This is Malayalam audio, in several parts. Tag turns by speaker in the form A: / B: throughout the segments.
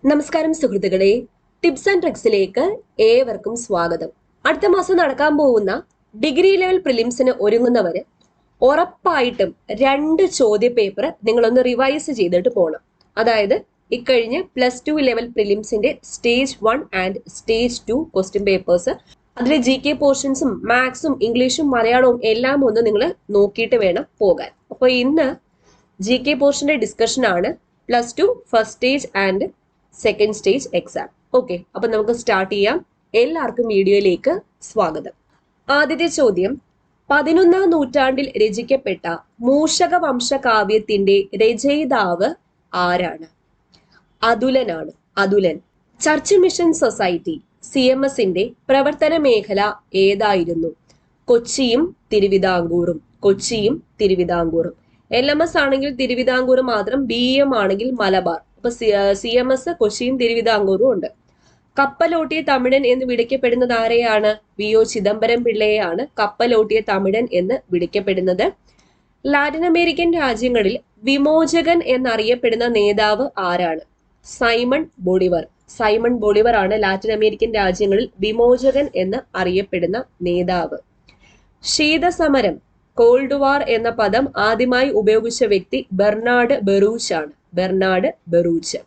A: നമസ്കാരം സുഹൃത്തുക്കളെ, ടിപ്സ് ആൻഡ് ട്രിക്സിലേക്ക് ഏവർക്കും സ്വാഗതം. അടുത്ത മാസം നടക്കാൻ പോകുന്ന ഡിഗ്രി ലെവൽ പ്രിലിംസിന് ഒരുങ്ങുന്നവര് ഉറപ്പായിട്ടും 2 ചോദ്യ പേപ്പർ നിങ്ങളൊന്ന് റിവൈസ് ചെയ്തിട്ട് പോകണം. അതായത് ഇക്കഴിഞ്ഞ് +2 ലെവൽ പ്രിലിംസിന്റെ stage 1 and stage 2 question papers, അതിലെ GK പോർഷൻസും മാത്സും ഇംഗ്ലീഷും മലയാളവും എല്ലാം ഒന്ന് നിങ്ങൾ നോക്കിയിട്ട് വേണം പോകാൻ. അപ്പോൾ ഇന്ന് GK പോർഷന്റെ ഡിസ്കഷൻ ആണ്, +2 first stage and second stage exam. Okay, അപ്പൊ നമുക്ക് സ്റ്റാർട്ട് ചെയ്യാം. എല്ലാവർക്കും വീഡിയോയിലേക്ക് സ്വാഗതം. ആദ്യത്തെ ചോദ്യം, 11ാം നൂറ്റാണ്ടിൽ രചിക്കപ്പെട്ട മൂഷക വംശകാവ്യത്തിന്റെ രചയിതാവ് ആരാണ്? അതുലനാണ്. അതുലൻ. ചർച്ച് മിഷൻ സൊസൈറ്റി CMSന്റെ പ്രവർത്തന മേഖല ഏതായിരുന്നു? കൊച്ചിയും തിരുവിതാംകൂറും. കൊച്ചിയും തിരുവിതാംകൂറും. LMS ആണെങ്കിൽ തിരുവിതാംകൂർ മാത്രം, BM ആണെങ്കിൽ മലബാർ. അപ്പൊ CMS കൊച്ചിയും തിരുവിതാംകൂറും ഉണ്ട്. കപ്പലോട്ടിയ തമിഴൻ എന്ന് വിളിക്കപ്പെടുന്നത് ആരെയാണ്? VO ചിദംബരം പിള്ളയെയാണ് കപ്പലോട്ടിയ തമിഴൻ എന്ന് വിളിക്കപ്പെടുന്നത്. ലാറ്റിൻ അമേരിക്കൻ രാജ്യങ്ങളിൽ വിമോചകൻ എന്നറിയപ്പെടുന്ന നേതാവ് ആരാണ്? Simon Bolivar. സൈമൺ ബൊളിവർ ആണ് ലാറ്റിൻ അമേരിക്കൻ രാജ്യങ്ങളിൽ വിമോചകൻ എന്ന് അറിയപ്പെടുന്ന നേതാവ്. ശീതസമരം, കോൾഡ് വാർ എന്ന പദം ആദ്യമായി ഉപയോഗിച്ച വ്യക്തി ബെർണാഡ് ബെറൂച്ച് ആണ്. Bernard Baruch.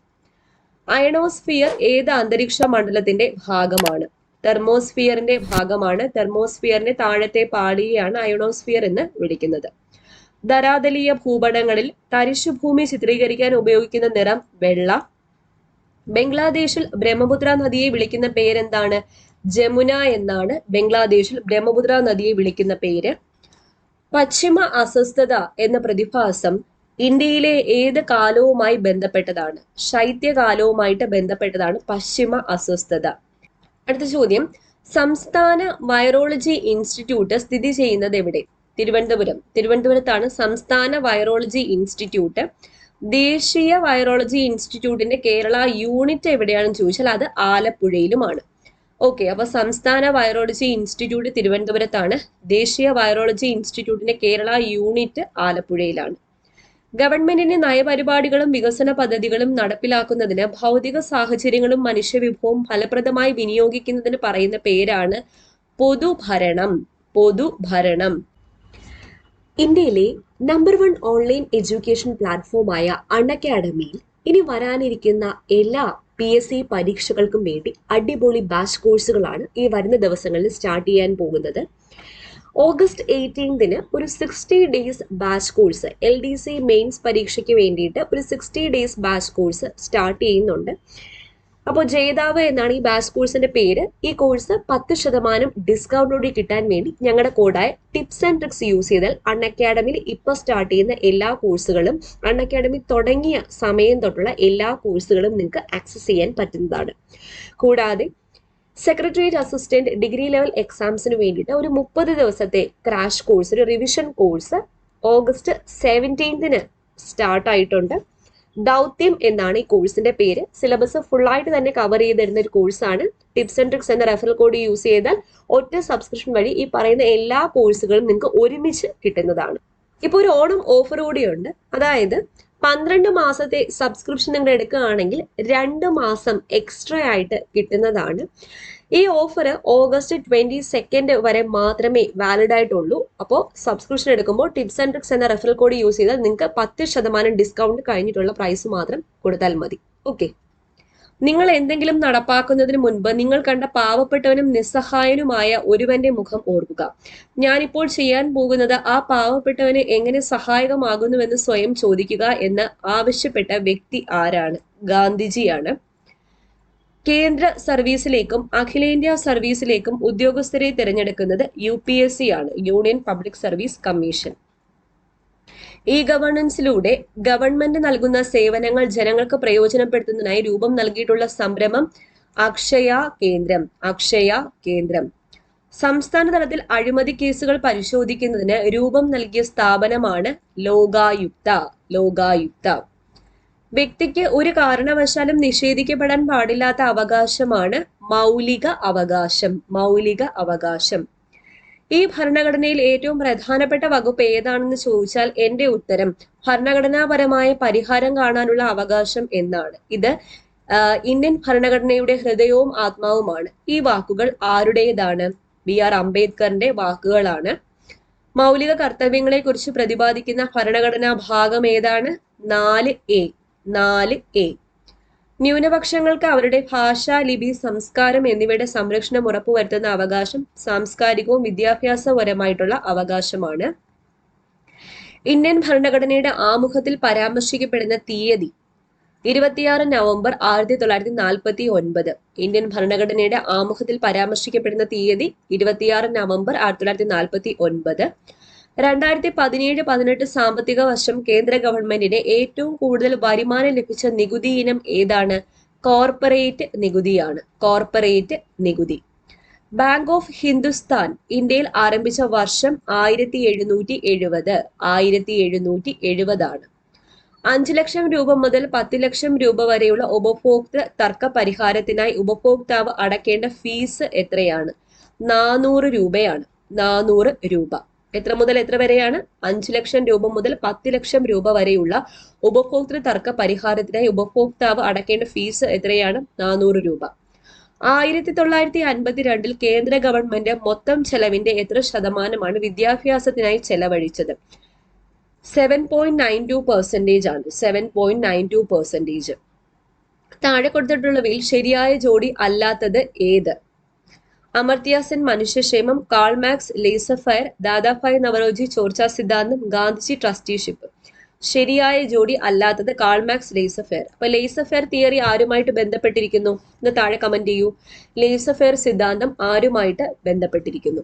A: അയണോസ്ഫിയർ ഏത് അന്തരീക്ഷ മണ്ഡലത്തിന്റെ ഭാഗമാണ്? തെർമോസ്ഫിയറിന്റെ ഭാഗമാണ്. തെർമോസ്ഫിയറിന്റെ താഴത്തെ പാളിയെയാണ് അയണോസ്ഫിയർ എന്ന് വിളിക്കുന്നത്. ധരാതലീയ ഭൂപടങ്ങളിൽ തരിശുഭൂമി ചിത്രീകരിക്കാൻ ഉപയോഗിക്കുന്ന നിറം വെള്ള. ബംഗ്ലാദേശിൽ ബ്രഹ്മപുത്ര നദിയെ വിളിക്കുന്ന പേരെന്താണ്? ജമുന എന്നാണ് ബംഗ്ലാദേശിൽ ബ്രഹ്മപുത്ര നദിയെ വിളിക്കുന്ന പേര്. പശ്ചിമ അസ്വസ്ഥത എന്ന പ്രതിഭാസം ഇന്ത്യയിലെ ഏത് കാലവുമായി ബന്ധപ്പെട്ടതാണ്? ശൈത്യകാലവുമായിട്ട് ബന്ധപ്പെട്ടതാണ് പശ്ചിമ അസ്വസ്ഥത. അടുത്ത ചോദ്യം, സംസ്ഥാന വൈറോളജി ഇൻസ്റ്റിറ്റ്യൂട്ട് സ്ഥിതി ചെയ്യുന്നത് എവിടെ? തിരുവനന്തപുരം. തിരുവനന്തപുരത്താണ് സംസ്ഥാന വൈറോളജി ഇൻസ്റ്റിറ്റ്യൂട്ട്. ദേശീയ വൈറോളജി ഇൻസ്റ്റിറ്റ്യൂട്ടിന്റെ കേരള യൂണിറ്റ് എവിടെയാണെന്ന് ചോദിച്ചാൽ അത് ആലപ്പുഴയിലുമാണ്. ഓക്കെ, അപ്പൊ സംസ്ഥാന വൈറോളജി ഇൻസ്റ്റിറ്റ്യൂട്ട് തിരുവനന്തപുരത്താണ്. ദേശീയ വൈറോളജി ഇൻസ്റ്റിറ്റ്യൂട്ടിന്റെ കേരള യൂണിറ്റ് ആലപ്പുഴയിലാണ്. ഗവൺമെന്റിന്റെ നയപരിപാടികളും വികസന പദ്ധതികളും നടപ്പിലാക്കുന്നതിന് ഭൗതിക സാഹചര്യങ്ങളും മനുഷ്യവിഭവവും ഫലപ്രദമായി വിനിയോഗിക്കുന്നതിന് പറയുന്ന പേരാണ് പൊതുഭരണം. പൊതുഭരണം. ഇന്ത്യയിലെ നമ്പർ 1 ഓൺലൈൻ എഡ്യൂക്കേഷൻ പ്ലാറ്റ്ഫോമായ അൺഅക്കാഡമിയിൽ ഇനി വരാനിരിക്കുന്ന എല്ലാ PSC പരീക്ഷകൾക്കും വേണ്ടി അടിപൊളി ബാച്ച് കോഴ്സുകളാണ് ഈ വരുന്ന ദിവസങ്ങളിൽ സ്റ്റാർട്ട് ചെയ്യാൻ പോകുന്നത്. ഓഗസ്റ്റ് 18 ഒരു 60 days batch course, LDC mains പരീക്ഷയ്ക്ക് വേണ്ടിയിട്ട് ഒരു 60 ഡേയ്സ് ബാച്ച് കോഴ്സ് സ്റ്റാർട്ട് ചെയ്യുന്നുണ്ട്. അപ്പോൾ ജേതാവ് എന്നാണ് ഈ ബാച്ച് കോഴ്സിന്റെ പേര്. ഈ കോഴ്സ് 10% ഡിസ്കൗണ്ടോടെ കിട്ടാൻ വേണ്ടി ഞങ്ങളുടെ കോഡായ ടിപ്സ് ആൻഡ് ട്രിക്സ് യൂസ് ചെയ്താൽ അൺഅക്കാഡമിയിൽ ഇപ്പോൾ സ്റ്റാർട്ട് ചെയ്യുന്ന എല്ലാ കോഴ്സുകളും, അൺഅക്കാഡമി തുടങ്ങിയ സമയം തൊട്ടുള്ള എല്ലാ കോഴ്സുകളും നിങ്ങൾക്ക് ആക്സസ് ചെയ്യാൻ പറ്റുന്നതാണ്. കൂടാതെ സെക്രട്ടേറിയറ്റ് അസിസ്റ്റന്റ് ഡിഗ്രി ലെവൽ എക്സാംസിന് വേണ്ടിയിട്ട് ഒരു 30 ദിവസത്തെ ക്രാഷ് കോഴ്സ്, ഒരു റിവിഷൻ കോഴ്സ് ഓഗസ്റ്റ് 17 സ്റ്റാർട്ട് ആയിട്ടുണ്ട്. ദൗത്യം എന്നാണ് ഈ കോഴ്സിന്റെ പേര്. സിലബസ് ഫുള്ളായിട്ട് തന്നെ കവർ ചെയ്ത് തരുന്ന ഒരു കോഴ്സാണ്. ടിപ്സ് ആൻഡ് ട്രിക്സ് എന്ന റെഫറൽ കോഡ് യൂസ് ചെയ്താൽ ഒറ്റ സബ്സ്ക്രിപ്ഷൻ വഴി ഈ പറയുന്ന എല്ലാ കോഴ്സുകളും നിങ്ങൾക്ക് ഒരുമിച്ച് കിട്ടുന്നതാണ്. ഇപ്പോൾ ഒരു ഓണം ഓഫർ കൂടിയുണ്ട്. അതായത് 12 മാസത്തെ സബ്സ്ക്രിപ്ഷൻ നിങ്ങൾ എടുക്കുകയാണെങ്കിൽ 2 മാസം എക്സ്ട്രാ ആയിട്ട് കിട്ടുന്നതാണ്. ഈ ഓഫർ ഓഗസ്റ്റ് 22 വരെ മാത്രമേ വാലിഡ് ആയിട്ടുള്ളൂ. അപ്പോൾ സബ്സ്ക്രിപ്ഷൻ എടുക്കുമ്പോൾ ടിപ്സ് ആൻഡ് ട്രിക്സ് എന്ന റെഫറൽ കോഡ് യൂസ് ചെയ്താൽ നിങ്ങൾക്ക് 10% ഡിസ്കൗണ്ട് കഴിഞ്ഞിട്ടുള്ള പ്രൈസ് മാത്രം കൊടുത്താൽ മതി. ഓക്കെ, നിങ്ങൾ എന്തെങ്കിലും നടപ്പാക്കുന്നതിന് മുൻപ് നിങ്ങൾ കണ്ട പാവപ്പെട്ടവനും നിസ്സഹായനുമായ ഒരുവന്റെ മുഖം ഓർക്കുക. ഞാനിപ്പോൾ ചെയ്യാൻ പോകുന്നത് ആ പാവപ്പെട്ടവന് എങ്ങനെ സഹായകമാകുന്നുവെന്ന് സ്വയം ചോദിക്കുക എന്ന് ആവശ്യപ്പെട്ട വ്യക്തി ആരാണ്? ഗാന്ധിജിയാണ്. കേന്ദ്ര സർവീസിലേക്കും അഖിലേന്ത്യാ സർവീസിലേക്കും ഉദ്യോഗസ്ഥരെ തിരഞ്ഞെടുക്കുന്നത് UPSC ആണ്, യൂണിയൻ പബ്ലിക് സർവീസ് കമ്മീഷൻ. ഈ ഗവേണൻസിലൂടെ ഗവൺമെന്റ് നൽകുന്ന സേവനങ്ങൾ ജനങ്ങൾക്ക് പ്രയോജനപ്പെടുത്തുന്നതിനായി രൂപം നൽകിയിട്ടുള്ള സംരംഭം അക്ഷയ കേന്ദ്രം. അക്ഷയ കേന്ദ്രം. സംസ്ഥാന തലത്തിൽ അഴിമതി കേസുകൾ പരിശോധിക്കുന്നതിന് രൂപം നൽകിയ സ്ഥാപനമാണ് ലോകായുക്ത. ലോകായുക്ത. വ്യക്തിക്ക് ഒരു കാരണവശാലും നിഷേധിക്കപ്പെടാൻ പാടില്ലാത്ത അവകാശമാണ് മൗലിക അവകാശം. മൗലിക അവകാശം. ഈ ഭരണഘടനയിൽ ഏറ്റവും പ്രധാനപ്പെട്ട വകുപ്പ് ഏതാണെന്ന് ചോദിച്ചാൽ എന്റെ ഉത്തരം ഭരണഘടനാപരമായ പരിഹാരം കാണാനുള്ള അവകാശം എന്നാണ്. ഇത് ഇന്ത്യൻ ഭരണഘടനയുടെ ഹൃദയവും ആത്മാവുമാണ്. ഈ വാക്കുകൾ ആരുടേതാണ്? BR അംബേദ്കറിന്റെ വാക്കുകളാണ്. മൗലിക കർത്തവ്യങ്ങളെ കുറിച്ച് പ്രതിപാദിക്കുന്ന ഭരണഘടനാ ഭാഗം ഏതാണ്? 4A. 4A. ന്യൂനപക്ഷങ്ങൾക്ക് അവരുടെ ഭാഷ, ലിപി, സംസ്കാരം എന്നിവയുടെ സംരക്ഷണം ഉറപ്പുവരുത്തുന്ന അവകാശം സാംസ്കാരികവും വിദ്യാഭ്യാസപരമായിട്ടുള്ള അവകാശമാണ്. ഇന്ത്യൻ ഭരണഘടനയുടെ ആമുഖത്തിൽ പരാമർശിക്കപ്പെടുന്ന തീയതി 26 നവംബർ 1949. ഇന്ത്യൻ ഭരണഘടനയുടെ ആമുഖത്തിൽ പരാമർശിക്കപ്പെടുന്ന തീയതി 26 നവംബർ 1949. 2017-18 സാമ്പത്തിക വർഷം കേന്ദ്ര ഗവൺമെന്റിന് ഏറ്റവും കൂടുതൽ വരുമാനം ലഭിച്ച നികുതി ഇനം ഏതാണ്? കോർപ്പറേറ്റ് നികുതിയാണ്. കോർപ്പറേറ്റ് നികുതി. ബാങ്ക് ഓഫ് ഹിന്ദുസ്ഥാൻ ഇന്ത്യയിൽ ആരംഭിച്ച വർഷം 1770. 1770 ആണ്. 5 ലക്ഷം രൂപ മുതൽ 10 ലക്ഷം രൂപ വരെയുള്ള ഉപഭോക്തൃ തർക്ക പരിഹാരത്തിനായി ഉപഭോക്താവ് അടക്കേണ്ട ഫീസ് എത്രയാണ്? 400 രൂപയാണ്. 400 രൂപ. എത്ര മുതൽ എത്ര വരെയാണ്? 5 ലക്ഷം രൂപ മുതൽ 10 ലക്ഷം രൂപ വരെയുള്ള ഉപഭോക്തൃ തർക്ക പരിഹാരത്തിനായി ഉപഭോക്താവ് അടക്കേണ്ട ഫീസ് എത്രയാണ്? 400 രൂപ. 1952 കേന്ദ്ര ഗവൺമെന്റ് മൊത്തം ചെലവിന്റെ എത്ര ശതമാനമാണ് വിദ്യാഭ്യാസത്തിനായി ചെലവഴിച്ചത്? 7.92% ആണ്. 7.92%. താഴെ കൊടുത്തിട്ടുള്ളവയിൽ ശരിയായ ജോഡി അല്ലാത്തത് ഏത്? അമർത്യ സെൻ മനുഷ്യക്ഷേമം, Karl Marx laser Dadabhai Naoroji ചോർച്ചാ സിദ്ധാന്തം, ഗാന്ധിജി ട്രസ്റ്റിഷിപ്പ്. ശരിയായ ജോഡി അല്ലാത്തത് കാൾ മാർക്സ് ലേസർ. അപ്പൊ ലേസർ തിയറി ആരുമായിട്ട് ബന്ധപ്പെട്ടിരിക്കുന്നു എന്ന് താഴെ കമന്റ് ചെയ്യൂ. ലേസർ സിദ്ധാന്തം ആരുമായിട്ട് ബന്ധപ്പെട്ടിരിക്കുന്നു?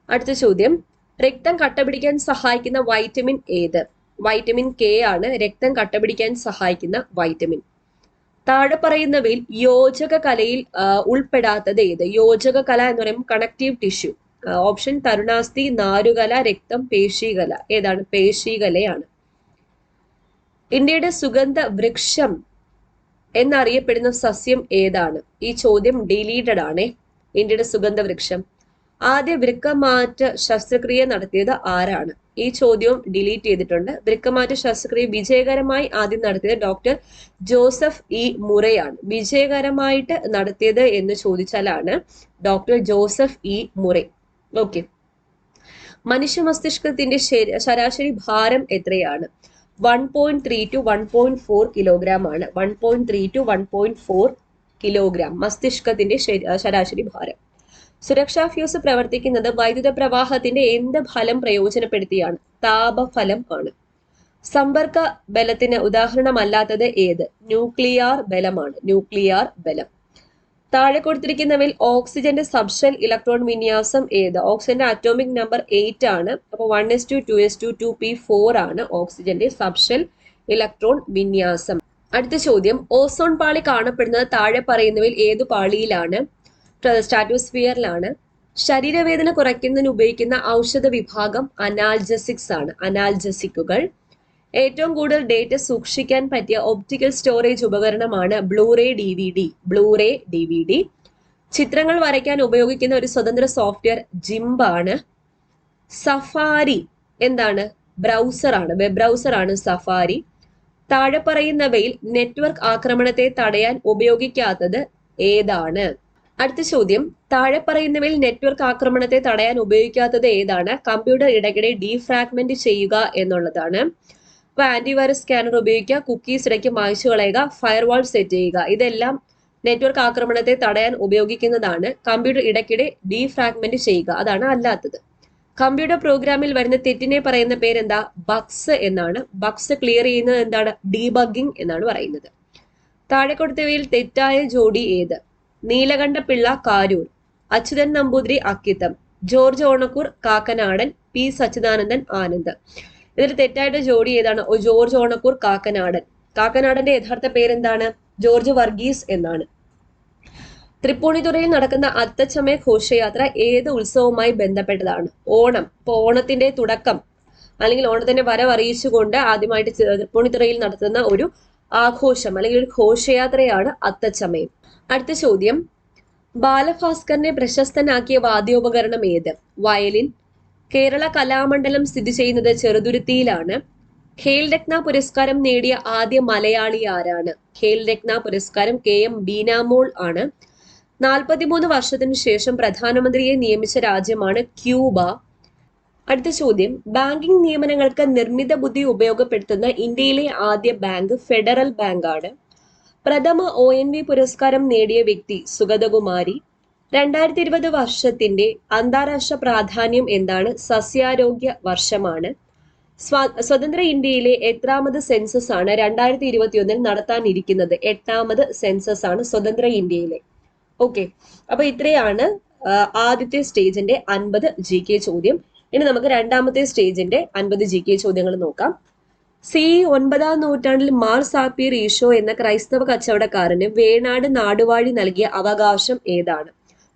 A: അടുത്ത ചോദ്യം, രക്തം കട്ടപിടിക്കാൻ സഹായിക്കുന്ന വൈറ്റമിൻ ഏത്? വൈറ്റമിൻ K ആണ് രക്തം കട്ടപിടിക്കാൻ സഹായിക്കുന്ന വൈറ്റമിൻ. താഴെ പറയുന്നവയിൽ യോജക കലയിൽ ഉൾപ്പെടാത്തത് ഏത്? യോജക കല എന്ന് പറയുമ്പോൾ കണക്റ്റീവ് ടിഷ്യൂ. ഓപ്ഷൻ തരുണാസ്ഥി, നാരുകല, രക്തം, പേശീകല. ഏതാണ്? പേശീകലയാണ്. ഇന്ത്യയുടെ സുഗന്ധ വൃക്ഷം എന്നറിയപ്പെടുന്ന സസ്യം ഏതാണ്? ഈ ചോദ്യം ഡിലീറ്റഡ് ആണേ. ഇന്ത്യയുടെ സുഗന്ധ വൃക്ഷം. ആദ്യ വൃക്കമാറ്റ ശസ്ത്രക്രിയ നടത്തിയത് ആരാണ്? ഈ ചോദ്യവും ഡിലീറ്റ് ചെയ്തിട്ടുണ്ട്. വൃക്കമാറ്റ ശസ്ത്രക്രിയ വിജയകരമായി ആദ്യം നടത്തിയത് ഡോക്ടർ ജോസഫ് ഇ മുറയാണ്. വിജയകരമായിട്ട് നടത്തിയത് എന്ന് ചോദിച്ചാലാണ് doctor Joseph E Murray. Okay. മനുഷ്യ മസ്തിഷ്കത്തിന്റെ ശരാശരി ഭാരം എത്രയാണ്? 1.3 to 1.4 കിലോഗ്രാം ആണ്. 1.3 to 1.4 കിലോഗ്രാം മസ്തിഷ്കത്തിന്റെ ശരാശരി ഭാരം. സുരക്ഷാ ഫ്യൂസ് പ്രവർത്തിക്കുന്നത് വൈദ്യുത പ്രവാഹത്തിന്റെ എന്ത് ഫലം പ്രയോജനപ്പെടുത്തിയാണ്? താപഫലം ആണ്. സമ്പർക്ക ബലത്തിന് ഉദാഹരണമല്ലാത്തത് ഏത്? ന്യൂക്ലിയർ ബലമാണ്. ന്യൂക്ലിയർ ബലം. താഴെ കൊടുത്തിരിക്കുന്നവയിൽ ഓക്സിജന്റെ സബ്ഷെൽ ഇലക്ട്രോൺ വിന്യാസം ഏത്? ഓക്സിജന്റെ അറ്റോമിക് നമ്പർ 8 ആണ്. അപ്പൊ 1s2 2s2 2p4 ആണ് ഓക്സിജന്റെ സബ്ഷെൽ ഇലക്ട്രോൺ വിന്യാസം. അടുത്ത ചോദ്യം, ഓസോൺ പാളി കാണപ്പെടുന്നത് താഴെ പറയുന്നവയിൽ ഏതു പാളിയിലാണ്? സ്ട്രാറ്റോസ്ഫിയറിലാണ്. ശരീരവേദന കുറയ്ക്കുന്നതിന് ഉപയോഗിക്കുന്ന ഔഷധ വിഭാഗം അനാൽജസിക്സ് ആണ്. അനാൽജസിക്കുകൾ. ഏറ്റവും കൂടുതൽ ഡേറ്റ സൂക്ഷിക്കാൻ പറ്റിയ ഒപ്റ്റിക്കൽ സ്റ്റോറേജ് ഉപകരണമാണ് ബ്ലൂറേ DVD. Blue ray DVD. ചിത്രങ്ങൾ വരയ്ക്കാൻ ഉപയോഗിക്കുന്ന ഒരു സ്വതന്ത്ര സോഫ്റ്റ്വെയർ ജിംബ് ആണ്. സഫാരി എന്താണ്? ബ്രൗസർ ആണ്. വെബ് ബ്രൗസർ ആണ് സഫാരി. താഴെ പറയുന്നവയിൽ നെറ്റ്വർക്ക് ആക്രമണത്തെ തടയാൻ ഉപയോഗിക്കാത്തത് ഏതാണ്? അടുത്ത ചോദ്യം, താഴെ പറയുന്നവയിൽ നെറ്റ്വർക്ക് ആക്രമണത്തെ തടയാൻ ഉപയോഗിക്കാത്തത് ഏതാണ്? കമ്പ്യൂട്ടർ ഇടയ്ക്കിടെ ഡീഫ്രാഗ്മെന്റ് ചെയ്യുക എന്നുള്ളതാണ്. അപ്പൊ ആന്റിവൈറസ് സ്കാനർ ഉപയോഗിക്കുക, കുക്കീസ് ഇടയ്ക്ക് മായ്ച്ചു കളയുക, ഫയർവാൾ സെറ്റ് ചെയ്യുക. ഇതെല്ലാം നെറ്റ്വർക്ക് ആക്രമണത്തെ തടയാൻ ഉപയോഗിക്കുന്നതാണ്. കമ്പ്യൂട്ടർ ഇടയ്ക്കിടെ ഡീഫ്രാഗ്മെന്റ് ചെയ്യുക അതാണ് അല്ലാത്തത്. കമ്പ്യൂട്ടർ പ്രോഗ്രാമിൽ വരുന്ന തെറ്റിനെ പറയുന്ന പേരെന്താ? ബഗ്സ് എന്നാണ്. ബഗ്സ് ക്ലിയർ ചെയ്യുന്നത് എന്താണ്? ഡീബഗ്ഗിംഗ് എന്നാണ് പറയുന്നത്. താഴെ കൊടുത്തവയിൽ തെറ്റായ ജോഡി ഏത്? Neelakanta Pillai Karoor, Achuthan Namboothiri Akkitham, George Onakkoor Kakkanadan, P Sachidanandan Anand. ഇതിൽ തെറ്റായിട്ട് ജോഡി ഏതാണ്? ജോർജ് ഓണക്കൂർ കാക്കനാടൻ. കാക്കനാടന്റെ യഥാർത്ഥ പേരെന്താണ്? ജോർജ് വർഗീസ് എന്നാണ്. തൃപ്പൂണിത്തുറയിൽ നടക്കുന്ന അത്തച്ചമയ ഘോഷയാത്ര ഏത് ഉത്സവവുമായി ബന്ധപ്പെട്ടതാണ്? ഓണം. ഇപ്പൊ ഓണത്തിന്റെ തുടക്കം അല്ലെങ്കിൽ ഓണത്തിന്റെ വരവറിയിച്ചുകൊണ്ട് ആദ്യമായിട്ട് തൃപ്പൂണിത്തുറയിൽ നടത്തുന്ന ഒരു ആഘോഷം അല്ലെങ്കിൽ ഒരു ഘോഷയാത്രയാണ് അത്തച്ചമയം. അടുത്ത ചോദ്യം, ബാലഭാസ്കറിനെ പ്രശസ്തനാക്കിയ വാദ്യോപകരണം ഏത്? വയലിൻ. കേരള കലാമണ്ഡലം സ്ഥിതി ചെയ്യുന്നത് ചെറുതുരുത്തിയിലാണ്. ഖേൽരത്ന പുരസ്കാരം നേടിയ ആദ്യ മലയാളി ആരാണ്? ഖേൽരത്ന പുരസ്കാരം KM ബീനാമോൾ ആണ്. 43 വർഷത്തിനു ശേഷം പ്രധാനമന്ത്രിയെ നിയമിച്ച രാജ്യമാണ് ക്യൂബ. അടുത്ത ചോദ്യം, ബാങ്കിംഗ് നിയമനങ്ങൾക്ക് നിർമ്മിത ബുദ്ധി ഉപയോഗപ്പെടുത്തുന്ന ഇന്ത്യയിലെ ആദ്യ ബാങ്ക് ഫെഡറൽ ബാങ്ക് ആണ്. പ്രഥമ ONV പുരസ്കാരം നേടിയ വ്യക്തി സുഗതകുമാരി. 2020 വർഷത്തിന്റെ അന്താരാഷ്ട്ര പ്രാധാന്യം എന്താണ്? സസ്യാരോഗ്യ വർഷമാണ്. സ്വതന്ത്ര ഇന്ത്യയിലെ എത്രാമത് സെൻസസ് ആണ് 2021 നടത്താനിരിക്കുന്നത്? 8ാമത് സെൻസസ് ആണ് സ്വതന്ത്ര ഇന്ത്യയിലെ. ഓക്കെ, അപ്പൊ ഇത്രയാണ് ആദ്യത്തെ സ്റ്റേജിന്റെ 50 GK ചോദ്യം. ഇനി നമുക്ക് രണ്ടാമത്തെ സ്റ്റേജിന്റെ 50 GK ചോദ്യങ്ങൾ നോക്കാം. CE 9ാം നൂറ്റാണ്ടിൽ മാർ സാപ്പിയർ ഈശോ എന്ന ക്രൈസ്തവ കച്ചവടക്കാരന് വേണാട് നാടുവാഴി നൽകിയ അവകാശം ഏതാണ്?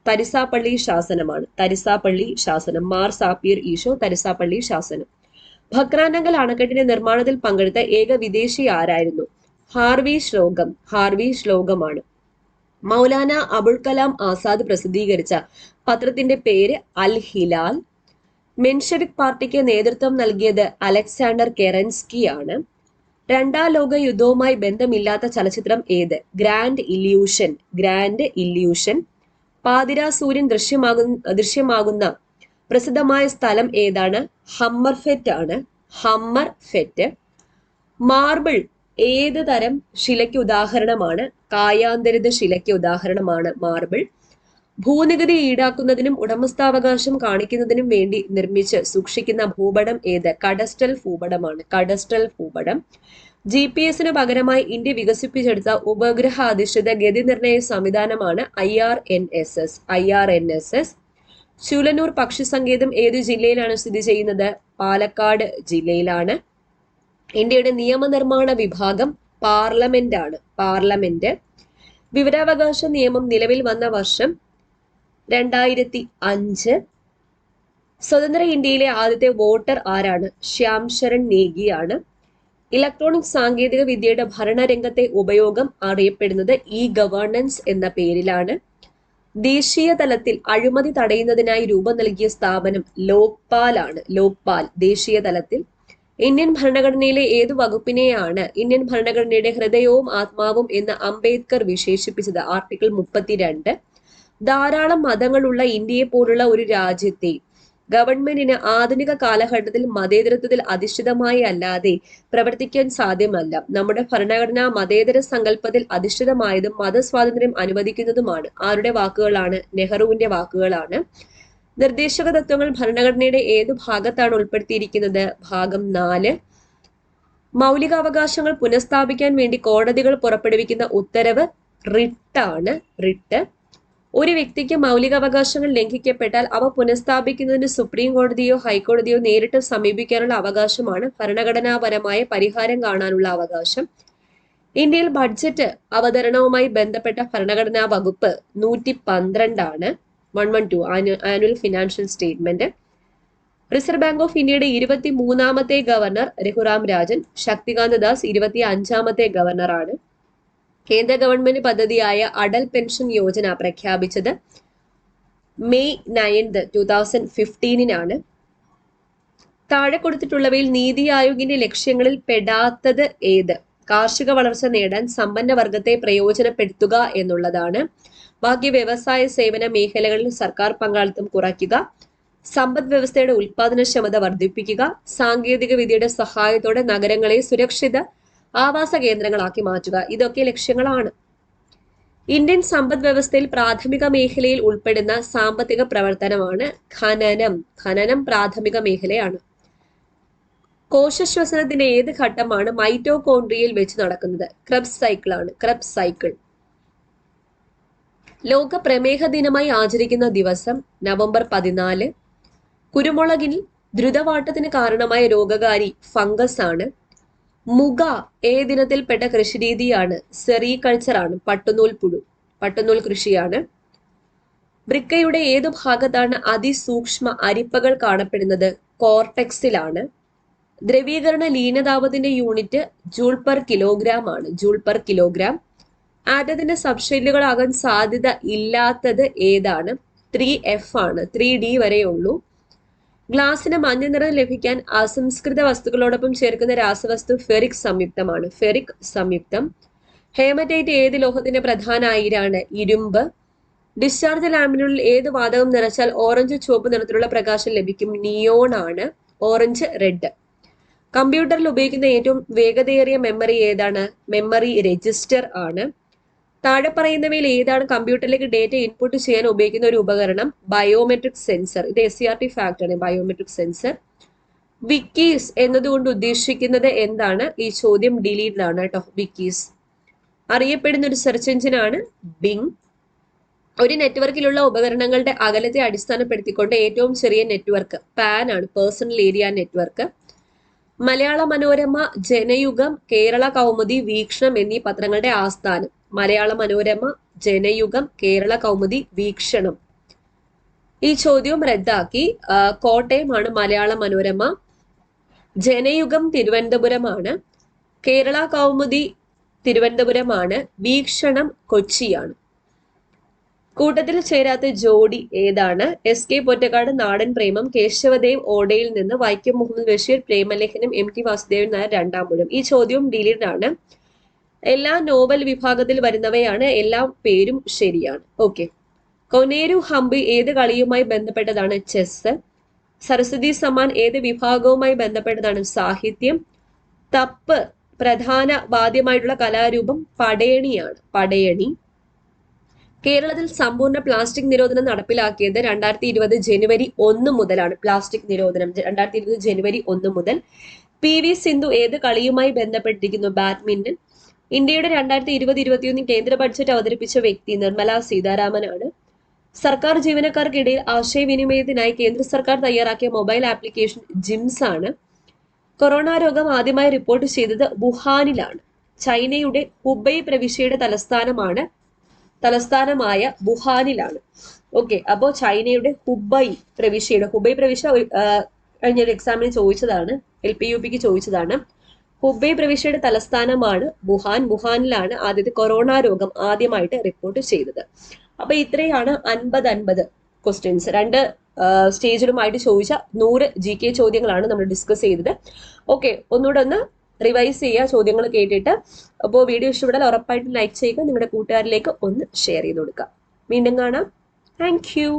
A: തരിസാപ്പള്ളി ശാസനമാണ്. തരിസാപ്പള്ളി ശാസനം. മാർ സാപ്പിയർ ഈശോ, തരിസാപ്പള്ളി ശാസനം. ഭക്രാനങ്കൽ അണക്കെട്ടിന്റെ നിർമ്മാണത്തിൽ പങ്കെടുത്ത ഏക വിദേശി ആരായിരുന്നു? ഹാർവി ശ്ലോകം. ഹാർവി ശ്ലോകമാണ്. മൗലാന അബുൽ കലാം ആസാദ് പ്രസിദ്ധീകരിച്ച പത്രത്തിന്റെ പേര് അൽ ഹിലാൽ. മെൻഷെവിക് പാർട്ടിക്ക് നേതൃത്വം നൽകിയത് അലക്സാണ്ടർ കെറൻസ്കി ആണ്. രണ്ടാം ലോക യുദ്ധവുമായി ബന്ധമില്ലാത്ത ചലച്ചിത്രം ഏത്? Grand illusion. Grand illusion. പാതിരാ സൂര്യൻ ദൃശ്യമാകുന്ന പ്രസിദ്ധമായ സ്ഥലം ഏതാണ്? ഹമ്മർഫെറ്റ് ആണ്. ഹമ്മർഫെറ്റ്. മാർബിൾ ഏത് തരം ശിലയ്ക്ക് ഉദാഹരണമാണ്? കായാന്തരിത ശിലയ്ക്ക് ഉദാഹരണമാണ് മാർബിൾ. ഭൂനികുതി ഈടാക്കുന്നതിനും ഉടമസ്ഥാവകാശം കാണിക്കുന്നതിനും വേണ്ടി നിർമ്മിച്ച് സൂക്ഷിക്കുന്ന ഭൂപടം ഏത്? കഡസ്ട്രൽ ഭൂപടമാണ്. കഡസ്ട്രൽ ഭൂപടം. GPS പകരമായി ഇന്ത്യ വികസിപ്പിച്ചെടുത്ത ഉപഗ്രഹ അധിഷ്ഠിത ഗതി നിർണയ സംവിധാനമാണ് IRNSS. IRNSS. ചൂലന്നൂർ പക്ഷി സങ്കേതം ഏത് ജില്ലയിലാണ് സ്ഥിതി ചെയ്യുന്നത്? പാലക്കാട് ജില്ലയിലാണ്. ഇന്ത്യയുടെ നിയമനിർമ്മാണ വിഭാഗം പാർലമെന്റ് ആണ്. പാർലമെന്റ്. വിവരാവകാശ നിയമം നിലവിൽ വന്ന വർഷം 2005. സ്വതന്ത്ര ഇന്ത്യയിലെ ആദ്യത്തെ വോട്ടർ ആരാണ്? ശ്യാം ശരൺ നേഗിയാണ്. ഇലക്ട്രോണിക് സാങ്കേതിക വിദ്യയുടെ ഭരണരംഗത്തെ ഉപയോഗം അറിയപ്പെടുന്നത് ഗവേണൻസ് എന്ന പേരിലാണ്. ദേശീയ തലത്തിൽ അഴിമതി തടയുന്നതിനായി രൂപം നൽകിയ സ്ഥാപനം ലോക്പാൽ ആണ്. ലോക്പാൽ. ദേശീയ തലത്തിൽ. ഇന്ത്യൻ ഭരണഘടനയിലെ ഏതു വകുപ്പിനെയാണ് ഇന്ത്യൻ ഭരണഘടനയുടെ ഹൃദയവും ആത്മാവും എന്ന് അംബേദ്കർ വിശേഷിപ്പിച്ചത്? ആർട്ടിക്കിൾ 32. ധാരാളം മതങ്ങളുള്ള ഇന്ത്യയെ പോലുള്ള ഒരു രാജ്യത്തെ ഗവൺമെന്റിന് ആധുനിക കാലഘട്ടത്തിൽ മതേതരത്വത്തിൽ അധിഷ്ഠിതമായി അല്ലാതെ പ്രവർത്തിക്കാൻ സാധ്യമല്ല. നമ്മുടെ ഭരണഘടന മതേതര സങ്കല്പത്തിൽ അധിഷ്ഠിതമായതും മതസ്വാതന്ത്ര്യം അനുവദിക്കുന്നതുമാണ്. ആരുടെ വാക്കുകളാണ്? നെഹ്റുവിന്റെ വാക്കുകളാണ്. നിർദ്ദേശക തത്വങ്ങൾ ഭരണഘടനയുടെ ഏതു ഭാഗത്താണ് ഉൾപ്പെടുത്തിയിരിക്കുന്നത്? ഭാഗം 4. മൗലികാവകാശങ്ങൾ പുനഃസ്ഥാപിക്കാൻ വേണ്ടി കോടതികൾ പുറപ്പെടുവിക്കുന്ന ഉത്തരവ് റിട്ടാണ്. റിട്ട്. ഒരു വ്യക്തിക്ക് മൗലികാവകാശങ്ങൾ ലംഘിക്കപ്പെട്ടാൽ അവ പുനഃസ്ഥാപിക്കുന്നതിന് സുപ്രീം കോടതിയോ ഹൈക്കോടതിയോ നേരിട്ട് സമീപിക്കാനുള്ള അവകാശമാണ് ഭരണഘടനാപരമായ പരിഹാരം കാണാനുള്ള അവകാശം. ഇന്ത്യയിൽ ബഡ്ജറ്റ് അവതരണവുമായി ബന്ധപ്പെട്ട ഭരണഘടനാ വകുപ്പ് 112 ആണ്. 112 annual financial statement. Reserve bank of ഇന്ത്യയുടെ 23ാമത്തെ ഗവർണർ രഘുറാം രാജൻ. ശക്തികാന്ത ദാസ് 25ാമത്തെ ഗവർണറാണ്. കേന്ദ്ര ഗവൺമെന്റ് പദ്ധതിയായ അടൽ പെൻഷൻ യോജന പ്രഖ്യാപിച്ചത് മെയ് 9, 2015 താഴെ കൊടുത്തിട്ടുള്ളവയിൽ നീതി ആയോഗിന്റെ ലക്ഷ്യങ്ങളിൽ പെടാത്തത് ഏത്? കാർഷിക വളർച്ച നേടാൻ സമ്പന്ന വർഗത്തെ പ്രയോജനപ്പെടുത്തുക എന്നുള്ളതാണ്. ബാക്കി വ്യവസായ സേവന മേഖലകളിൽ സർക്കാർ പങ്കാളിത്തം കുറയ്ക്കുക, സമ്പദ് വ്യവസ്ഥയുടെ ഉൽപാദനക്ഷമത വർദ്ധിപ്പിക്കുക, സാങ്കേതിക വിദ്യയുടെ സഹായത്തോടെ നഗരങ്ങളെ സുരക്ഷിത ആവാസ കേന്ദ്രങ്ങളാക്കി മാറ്റുക. ഇതൊക്കെ ലക്ഷ്യങ്ങളാണ്. ഇന്ത്യൻ സമ്പദ് വ്യവസ്ഥയിൽ പ്രാഥമിക മേഖലയിൽ ഉൾപ്പെടുന്ന സാമ്പത്തിക പ്രവർത്തനമാണ് ഖനനം. ഖനനം പ്രാഥമിക മേഖലയാണ്. കോശശ്വസനത്തിന്റെ ഏത് ഘട്ടമാണ് മൈറ്റോകോൺട്രിയയിൽ വെച്ച് നടക്കുന്നത്? ക്രെബ്സ് സൈക്കിൾ ആണ്. Krebs cycle. ലോക പ്രമേഹ ദിനമായി ആചരിക്കുന്ന ദിവസം നവംബർ 14. കുരുമുളകിൽ ദ്രുതവാട്ടത്തിന് കാരണമായ രോഗകാരി ഫംഗസ് ആണ്. മുഗ ഏതിനത്തിൽപ്പെട്ട കൃഷിരീതിയാണ്? സെറികൾച്ചർ ആണ്. പട്ടുനൂൽ പുഴു. പട്ടുനൂൽ കൃഷിയാണ്. വൃക്കയുടെ ഏതു ഭാഗത്താണ് അതിസൂക്ഷ്മ അരിപ്പകൾ കാണപ്പെടുന്നത്? കോർട്ടെക്സിലാണ്. ദ്രവീകരണ ലീനതാപത്തിന്റെ യൂണിറ്റ് ജൂൾ പെർ കിലോഗ്രാം ആണ്. Joule per kilogram. ആറ്റത്തിന്റെ സബ്ഷെല്ലുകളാകാൻ സാധ്യത ഇല്ലാത്തത് ഏതാണ്? 3F ആണ്. 3D വരെ ഉള്ളൂ. ഗ്ലാസിന് മഞ്ഞ നിറം ലഭിക്കാൻ അസംസ്കൃത വസ്തുക്കളോടൊപ്പം ചേർക്കുന്ന രാസവസ്തു ഫെറിക് സംയുക്തമാണ്. ഫെറിക് സംയുക്തം. ഹേമറ്റൈറ്റ് ഏത് ലോഹത്തിന്റെ പ്രധാന അയിരാണ്? ഇരുമ്പ്. ഡിസ്ചാർജ് ലാമ്പിനുള്ളിൽ ഏത് വാതകം നിറച്ചാൽ ഓറഞ്ച് ചുവപ്പ് നിറത്തിലുള്ള പ്രകാശം ലഭിക്കും? നിയോൺ ആണ്. Orange red. കമ്പ്യൂട്ടറിൽ ഉപയോഗിക്കുന്ന ഏറ്റവും വേഗതയേറിയ മെമ്മറി ഏതാണ്? മെമ്മറി രജിസ്റ്റർ ആണ്. താഴെ പറയുന്നവയിൽ ഏതാണ് കമ്പ്യൂട്ടറിലേക്ക് ഡേറ്റ ഇൻപുട്ട് ചെയ്യാൻ ഉപയോഗിക്കുന്ന ഒരു ഉപകരണം? Biometric sensor. ഇത് SCRT ഫാക്ട് ആണ്, ബയോമെട്രിക് സെൻസർ. വിക്കീസ് എന്നതുകൊണ്ട് ഉദ്ദേശിക്കുന്നത് എന്താണ്? ഈ ചോദ്യം ഡിലീറ്റഡ് ആണ് കേട്ടോ. വിക്കീസ് അറിയപ്പെടുന്ന ഒരു സെർച്ച് എഞ്ചിൻ ആണ് ബിങ്. ഒരു നെറ്റ്വർക്കിലുള്ള ഉപകരണങ്ങളുടെ അകലത്തെ അടിസ്ഥാനപ്പെടുത്തിക്കൊണ്ട് ഏറ്റവും ചെറിയ നെറ്റ്വർക്ക് പാൻ ആണ്, personal area network. Malayala Manorama, Janayugom, Kerala Kaumudi, വീക്ഷണം എന്നീ പത്രങ്ങളുടെ ആസ്ഥാനം. മലയാള മനോരമ, ജനയുഗം, കേരള കൗമുദി, വീക്ഷണം. ഈ ചോദ്യവും റദ്ദാക്കി. കോട്ടയമാണ് മലയാള മനോരമ. ജനയുഗം തിരുവനന്തപുരമാണ്. കേരള കൗമുദി തിരുവനന്തപുരമാണ്. വീക്ഷണം കൊച്ചിയാണ്. കൂട്ടത്തിൽ ചേരാത്ത ജോഡി ഏതാണ്? SK പൊറ്റക്കാട് നാടൻ പ്രേമം, കേശവദേവ് ഓടയിൽ നിന്ന്, വൈക്കം മുഹമ്മദ് ബഷീർ പ്രേമലേഖനം, MT വാസുദേവൻ നായർ രണ്ടാമൂഴം. ഈ ചോദ്യവും ഡിലീറ്റഡ് ആണ്. എല്ലാ നോവൽ വിഭാഗത്തിൽ വരുന്നവയാണ്. എല്ലാ പേരും ശരിയാണ്. ഓക്കെ. കൊനേരു ഹംപി ഏത് കളിയുമായി ബന്ധപ്പെട്ടതാണ്? ചെസ്. സരസ്വതി സമ്മാൻ ഏത് വിഭാഗവുമായി ബന്ധപ്പെട്ടതാണ്? സാഹിത്യം. തപ്പ് പ്രധാന വാദ്യമായിട്ടുള്ള കലാരൂപം പടയണിയാണ്. പടയണി. കേരളത്തിൽ സമ്പൂർണ്ണ പ്ലാസ്റ്റിക് നിരോധനം നടപ്പിലാക്കിയത് 2020 ജനുവരി 1 മുതലാണ്. പ്ലാസ്റ്റിക് നിരോധനം 2020 ജനുവരി 1 മുതൽ. PV സിന്ധു ഏത് കളിയുമായി ബന്ധപ്പെട്ടിരിക്കുന്നു? ബാഡ്മിന്റൺ. ഇന്ത്യയുടെ 2020-21 കേന്ദ്ര ബഡ്ജറ്റ് അവതരിപ്പിച്ച വ്യക്തി നിർമ്മല സീതാരാമനാണ്. സർക്കാർ ജീവനക്കാർക്കിടയിൽ ആശയവിനിമയത്തിനായി കേന്ദ്ര സർക്കാർ തയ്യാറാക്കിയ മൊബൈൽ ആപ്ലിക്കേഷൻ ജിംസ് ആണ്. കൊറോണ രോഗം ആദ്യമായി റിപ്പോർട്ട് ചെയ്തത് വുഹാനിലാണ്. ചൈനയുടെ ഹുബൈ പ്രവിശ്യയുടെ തലസ്ഥാനമായ വുഹാനിലാണ്. ഓക്കെ. അപ്പോൾ ചൈനയുടെ ഹുബൈ പ്രവിശ്യ കഴിഞ്ഞൊരു എക്സാമിന് ചോദിച്ചതാണ്, LPUPക്ക് ചോദിച്ചതാണ്. ഹുബൈ പ്രവിശ്യയുടെ തലസ്ഥാനമാണ് വുഹാൻ. വുഹാനിലാണ് ആദ്യത്തെ കൊറോണ രോഗം ആദ്യമായിട്ട് റിപ്പോർട്ട് ചെയ്തത്. അപ്പൊ ഇത്രയാണ് 50-50 ക്വസ്റ്റ്യൻസ്. 2 സ്റ്റേജിലുമായിട്ട് ചോദിച്ച 100 GK ചോദ്യങ്ങളാണ് നമ്മൾ ഡിസ്കസ് ചെയ്തത്. ഓക്കെ. ഒന്നുകൂടെ ഒന്ന് റിവൈസ് ചെയ്യുക ചോദ്യങ്ങൾ കേട്ടിട്ട്. അപ്പോൾ വീഡിയോ ഇഷ്ടപ്പെട്ടാൽ ഉറപ്പായിട്ടും ലൈക്ക് ചെയ്യുക, നിങ്ങളുടെ കൂട്ടുകാരിലേക്ക് ഒന്ന് ഷെയർ ചെയ്ത് കൊടുക്കുക. വീണ്ടും കാണാം. Thank you.